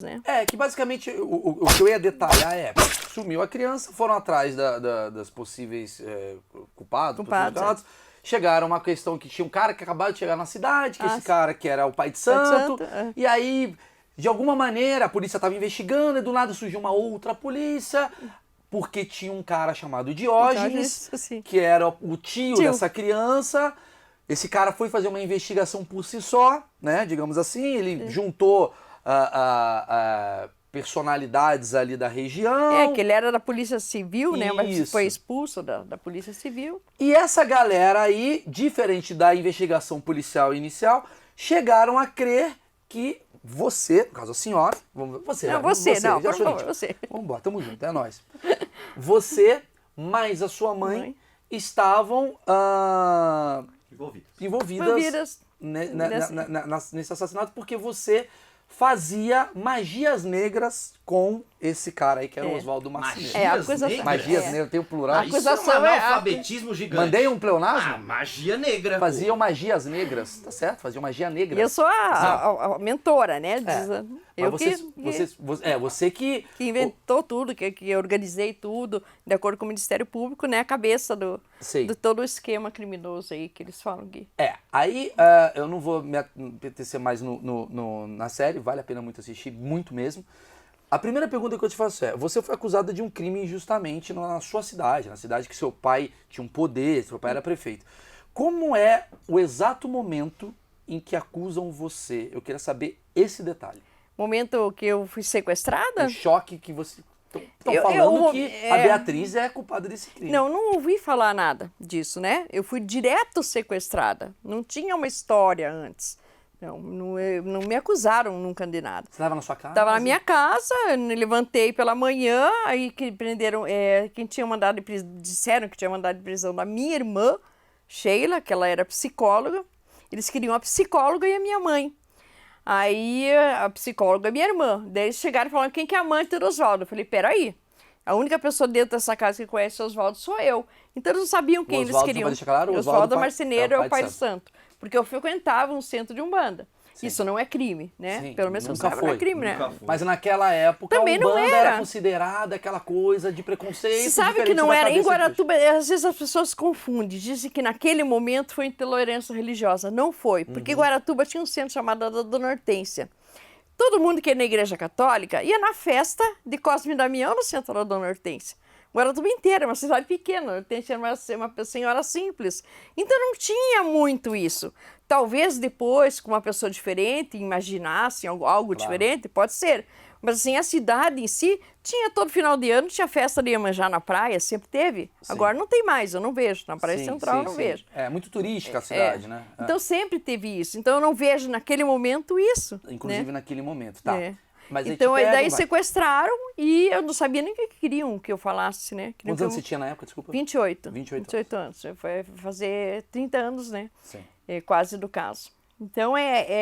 né? Que basicamente o que eu ia detalhar sumiu a criança, foram atrás das possíveis culpados, chegaram a uma questão que tinha um cara que acabava de chegar na cidade, que esse cara que era o pai de santo, e aí, de alguma maneira, a polícia estava investigando e do nada surgiu uma outra polícia, porque tinha um cara chamado Diógenes, que era o tio dessa criança. Esse cara foi fazer uma investigação por si só, né, digamos assim, ele juntou personalidades ali da região. Que ele era da Polícia Civil, né, mas foi expulso da Polícia Civil. E essa galera aí, diferente da investigação policial inicial, chegaram a crer que você, no caso a senhora, você. Vamos embora, tamo junto, é nóis. Você, mais a sua mãe. Estavam envolvidas nesse assassinato, porque você fazia magias negras com esse cara aí, que era o Oswaldo Marcinelli. Magias negras, tem o plural. A acusação é alfabetismo gigante. Mandei um pleonasmo? Magia negra. Faziam magias negras, tá certo? Faziam magia negra. E eu sou a mentora, né? Você que inventou tudo, que organizei tudo, de acordo com o Ministério Público, né? A cabeça de todo o esquema criminoso aí que eles falam aqui. Aí eu não vou me apetecer mais na série, vale a pena muito assistir, muito mesmo. A primeira pergunta que eu te faço você foi acusada de um crime injustamente na sua cidade, na cidade que seu pai tinha um poder, seu pai era prefeito. Como é o exato momento em que acusam você? Eu queria saber esse detalhe. Momento que eu fui sequestrada? O choque que você... Estão falando que a Beatriz é culpada desse crime. Não ouvi falar nada disso, né? Eu fui direto sequestrada. Não tinha uma história antes. Não me acusaram nunca de nada. Você estava na sua casa? Estava na minha casa, me levantei pela manhã, aí que prenderam, quem tinha mandado de prisão, disseram que tinha mandado de prisão da minha irmã, Sheila, que ela era psicóloga. Eles queriam a psicóloga e a minha mãe. Aí a psicóloga é minha irmã. Daí eles chegaram e falaram, quem que é a amante do Oswaldo? Eu falei, peraí, a única pessoa dentro dessa casa que conhece o Oswaldo sou eu. Então eles não sabiam quem eles queriam. O Oswaldo Marceneiro é o pai de santo. Porque eu frequentava um centro de Umbanda. Sim. Isso não é crime, né? Sim, pelo menos eu saiba, não é crime, né? Mas naquela época também a Umbanda não era considerada aquela coisa de preconceito. Você sabe que não era. Em Guaratuba, às vezes as pessoas confundem. Dizem que naquele momento foi intolerância religiosa. Não foi. Porque Guaratuba tinha um centro chamado da Dona Hortência. Todo mundo que ia na igreja católica ia na festa de Cosme e Damião no centro da Dona Hortência. Guaratuba inteira, uma cidade pequena, Hortência era uma senhora simples. Então não tinha muito isso. Talvez depois, com uma pessoa diferente, imaginassem algo diferente, pode ser. Mas assim, a cidade em si, tinha todo final de ano, tinha festa de Iemanjá na praia, sempre teve. Sim. Agora não tem mais, eu não vejo. Na Praia Central eu não vejo. É muito turística a cidade, né? Então sempre teve isso. Então eu não vejo naquele momento isso. Inclusive naquele momento, tá. Mas então daí sequestraram e eu não sabia nem o que queriam que eu falasse, né? Quantos anos você tinha na época, desculpa? 28 anos. Foi fazer 30 anos, né? Sim. Quase do caso. Então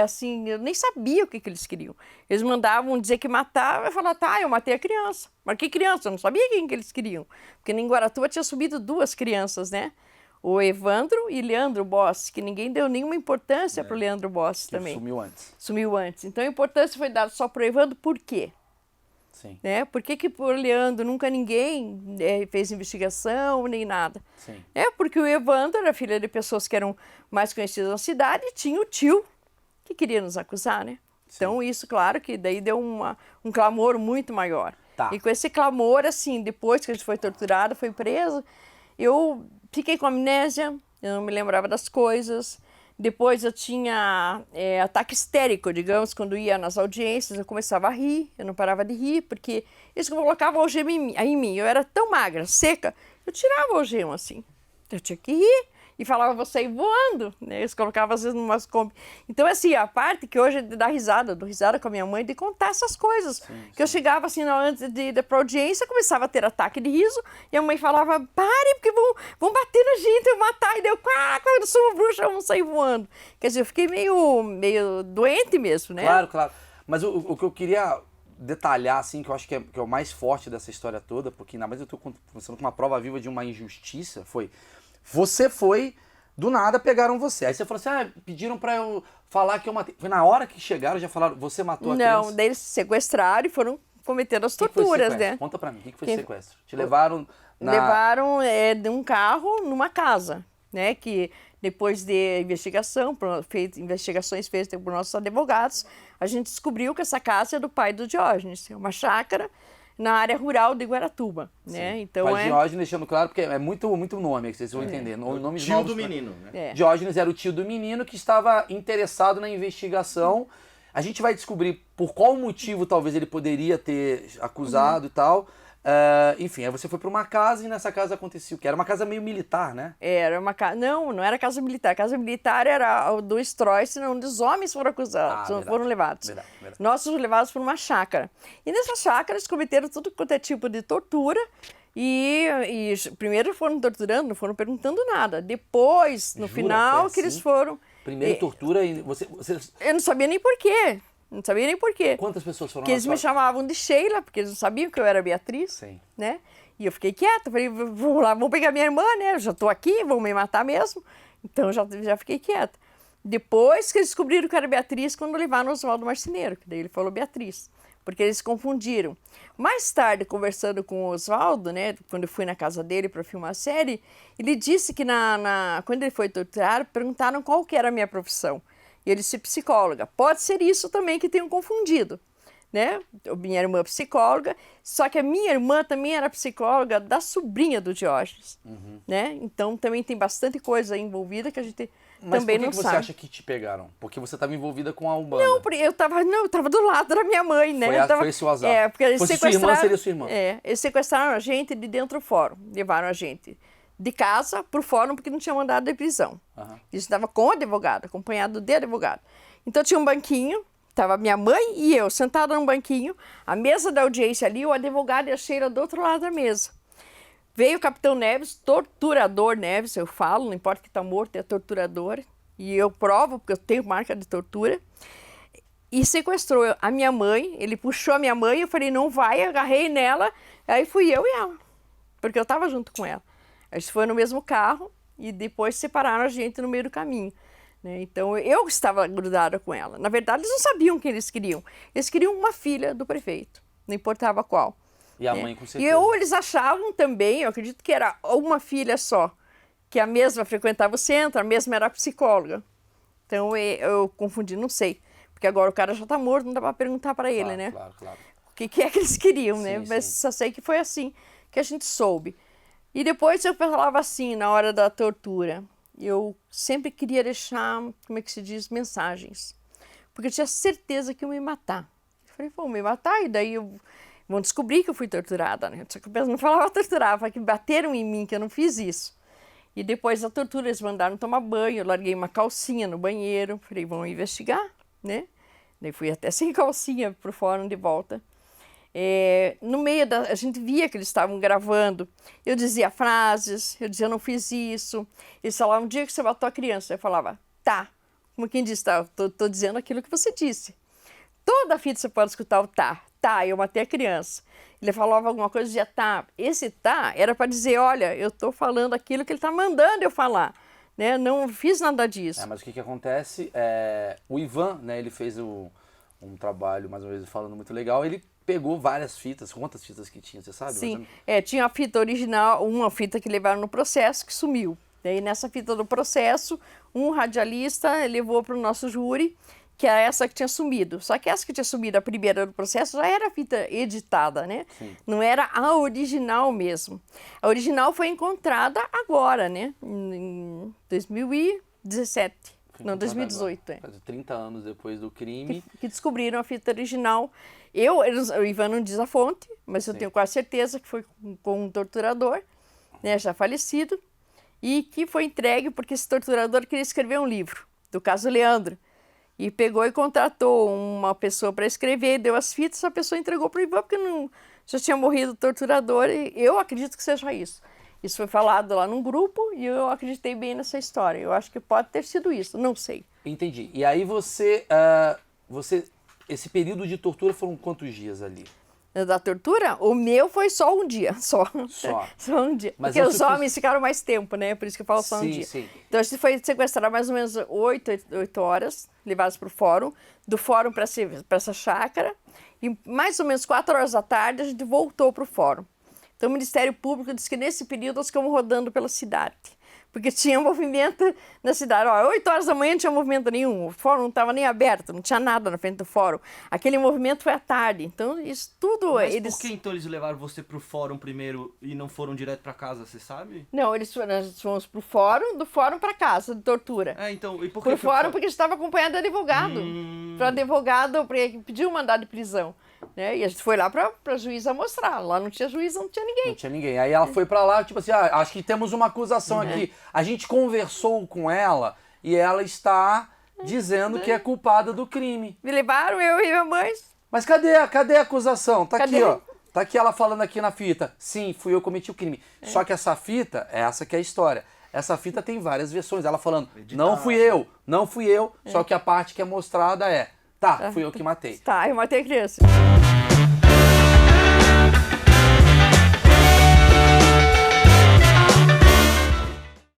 assim, eu nem sabia o que eles queriam. Eles mandavam dizer que matava, eu falava, tá, eu matei a criança. Mas que criança? Eu não sabia quem que eles queriam. Porque em Guaratuba tinha subido 2 crianças, né? O Evandro e Leandro Bossi, que ninguém deu nenhuma importância para o Leandro Bossi também. Sumiu antes. Então a importância foi dada só para o Evandro, por quê? Sim. Né? Por que por Leandro nunca ninguém fez investigação, nem nada? Sim. Porque o Evandro era filho de pessoas que eram mais conhecidas na cidade e tinha o tio que queria nos acusar, né? Sim. Então isso, claro, que daí deu um clamor muito maior. Tá. E com esse clamor, assim, depois que a gente foi torturado, foi preso, eu fiquei com amnésia, eu não me lembrava das coisas. Depois eu tinha ataque histérico, digamos, quando ia nas audiências, eu começava a rir, eu não parava de rir, porque eles colocavam algema em mim. Eu era tão magra, seca, eu tirava o algema assim. Eu tinha que rir e falava, vou sair voando, né? Eles colocavam às vezes numas Kombi. Então, assim, a parte que hoje é de dar risada, eu dou risada com a minha mãe, de contar essas coisas. Sim. Eu chegava assim, antes de ir pra audiência, começava a ter ataque de riso, e a mãe falava, pare, porque vão bater na gente, eu matar, e deu, quando eu sou uma bruxa, vamos sair voando. Quer dizer, eu fiquei meio doente mesmo, né? Claro. Mas o que eu queria detalhar, assim, que eu acho que é o mais forte dessa história toda, porque ainda mais eu estou conversando com uma prova viva de uma injustiça, foi... Você foi Do nada pegaram você. Aí você falou assim, pediram pra eu falar que eu matei. Foi na hora que chegaram, já falaram, você matou a criança? Não, daí eles sequestraram e foram cometendo as Que foi torturas, sequestro? né? Conta pra mim, o que foi sequestro? Te levaram Levaram de um carro numa casa, né? Que depois de investigações feitas por nossos advogados, a gente descobriu que essa casa é do pai do Diógenes, é uma chácara na área rural de Guaratuba, né? Então pai Diógenes, deixando claro, porque é muito nome que vocês vão entender. Nomes Tio novos, do menino, né? Diógenes era o tio do menino que estava interessado na investigação. A gente vai descobrir por qual motivo talvez ele poderia ter acusado e tal. Enfim, aí você foi para uma casa e nessa casa aconteceu o que? Era uma casa meio militar, né? Era uma casa. Não era casa militar. Casa militar era do Stroessner, onde os homens foram acusados, foram levados. Verdade. Nós fomos levados para uma chácara. E nessa chácara eles cometeram tudo quanto é tipo de tortura. E primeiro foram torturando, não foram perguntando nada. Depois, no final, que eles foram. Primeiro tortura e você. Eu não sabia nem por quê. Não sabia nem por quê. Quantas pessoas foram Porque eles me chamavam de Sheila, porque eles não sabiam que eu era Beatriz. Sim. Né? E eu fiquei quieta, falei, vou lá, vou pegar minha irmã, né? Eu já tô aqui, vão me matar mesmo. Então já fiquei quieta. Depois que eles descobriram que era Beatriz, quando levaram o Oswaldo Marceneiro, que daí ele falou Beatriz, porque eles se confundiram. Mais tarde, conversando com o Oswaldo, né, quando eu fui na casa dele para filmar a série, ele disse que quando ele foi torturado, perguntaram qual que era a minha profissão. E ele disse psicóloga. Pode ser isso também que tenham confundido, né? Minha irmã é psicóloga, só que a minha irmã também era psicóloga da sobrinha do Diógenes, né? Então também tem bastante coisa envolvida que a gente também não sabe. Mas por que você acha que te pegaram? Porque você estava envolvida com a Umbanda. Não, eu tava do lado da minha mãe, né? Foi esse o azar. Porque eles sua irmã, seria sua irmã. Eles sequestraram a gente de dentro do fórum, levaram a gente de casa pro fórum porque não tinha mandado de prisão. Isso estava com o advogado, acompanhado de advogado. Então tinha um banquinho, estava minha mãe e eu sentada num banquinho, a mesa da audiência ali, o advogado e a Sheila do outro lado da mesa. Veio o capitão Neves, torturador Neves, eu falo, não importa que está morto, é torturador. E eu provo, porque eu tenho marca de tortura. E sequestrou a minha mãe, ele puxou a minha mãe, eu falei, não vai, agarrei nela, aí fui eu e ela, porque eu estava junto com ela. A gente foi no mesmo carro e depois separaram a gente no meio do caminho, né? Então eu estava grudada com ela. Na verdade, eles não sabiam o que eles queriam. Eles queriam uma filha do prefeito, não importava qual. E a mãe com certeza. E eles achavam também, eu acredito que era uma filha só, que a mesma frequentava o centro, a mesma era psicóloga. Então eu confundi, não sei. Porque agora o cara já está morto, não dá para perguntar para ele, né? Claro. O que é que eles queriam, né? Mas só sei que foi assim que a gente soube. E depois eu falava assim, na hora da tortura, eu sempre queria deixar, como é que se diz, mensagens. Porque eu tinha certeza que iam me matar. Eu falei, vão me matar e daí vão descobrir que eu fui torturada, né? Só que eu não falava torturar, falava que bateram em mim, que eu não fiz isso. E depois da tortura eles mandaram tomar banho, eu larguei uma calcinha no banheiro, falei, vão investigar, né? Daí fui até sem calcinha pro fórum de volta. No meio a gente via que eles estavam gravando, eu dizia frases, eu dizia, eu não fiz isso. Eles falavam, um dia que você matou a criança, eu falava, tá, como quem diz, tá, tô dizendo aquilo que você disse. Toda a fita você pode escutar o tá, eu matei a criança. Ele falava alguma coisa, dizia tá, esse tá era para dizer, olha, eu tô falando aquilo que ele tá mandando eu falar, né, não fiz nada disso. Mas o que acontece, o Ivan, né, ele fez um trabalho, mais uma vez falando, muito legal, ele pegou várias fitas. Quantas fitas que tinha, você sabe? Sim, tinha a fita original, uma fita que levaram no processo, que sumiu. Daí nessa fita do processo, um radialista levou para o nosso júri, que é essa que tinha sumido. Só que essa que tinha sumido, a primeira do processo, já era a fita editada, né? Sim. Não era a original mesmo. A original foi encontrada agora, né? Em 2017. Não, 2018. Agora, 30 anos depois do crime. Que descobriram a fita original. O Ivan não diz a fonte, mas eu tenho quase certeza que foi com um torturador, né, já falecido, e que foi entregue porque esse torturador queria escrever um livro, do caso Leandro. E pegou e contratou uma pessoa para escrever, deu as fitas, a pessoa entregou para o Ivan, porque já tinha morrido o torturador, e eu acredito que seja isso. Isso foi falado lá num grupo e eu acreditei bem nessa história. Eu acho que pode ter sido isso, não sei. Entendi. E aí esse período de tortura foram quantos dias ali? da tortura, o meu foi só um dia, só. Só um dia. Mas porque os homens ficaram mais tempo, né? Por isso que eu falo só um dia. Sim. Então a gente foi sequestrado mais ou menos 8 horas, levados para o fórum, do fórum para essa chácara, e mais ou menos 4 horas da tarde a gente voltou para o fórum. Então o Ministério Público disse que nesse período nós ficamos rodando pela cidade. Porque tinha movimento na cidade. 8 horas da manhã não tinha movimento nenhum. O fórum não estava nem aberto, não tinha nada na frente do fórum. Aquele movimento foi à tarde. Então, isso tudo... Mas por que então eles levaram você pro fórum primeiro e não foram direto pra casa, você sabe? Não, nós fomos pro fórum, do fórum pra casa, de tortura. Então, e por que... Pro fórum porque a gente estava acompanhado do advogado. Para advogado, pediu um mandado de prisão. Né? E a gente foi lá pra juíza mostrar. Lá não tinha juíza, não tinha ninguém. Não tinha ninguém. Aí ela foi pra lá, tipo assim, acho que temos uma acusação aqui. A gente conversou com ela e ela está dizendo que é culpada do crime. Me levaram, eu e minha mãe. Mas cadê a acusação? Tá Cadê? aqui, ó. Tá aqui ela falando aqui na fita. Sim, fui eu que cometi o crime. Só que essa fita, essa que é a história. Essa fita tem várias versões. Ela falando, não fui eu. Só que a parte que é mostrada fui eu que matei. Tá, eu matei a criança.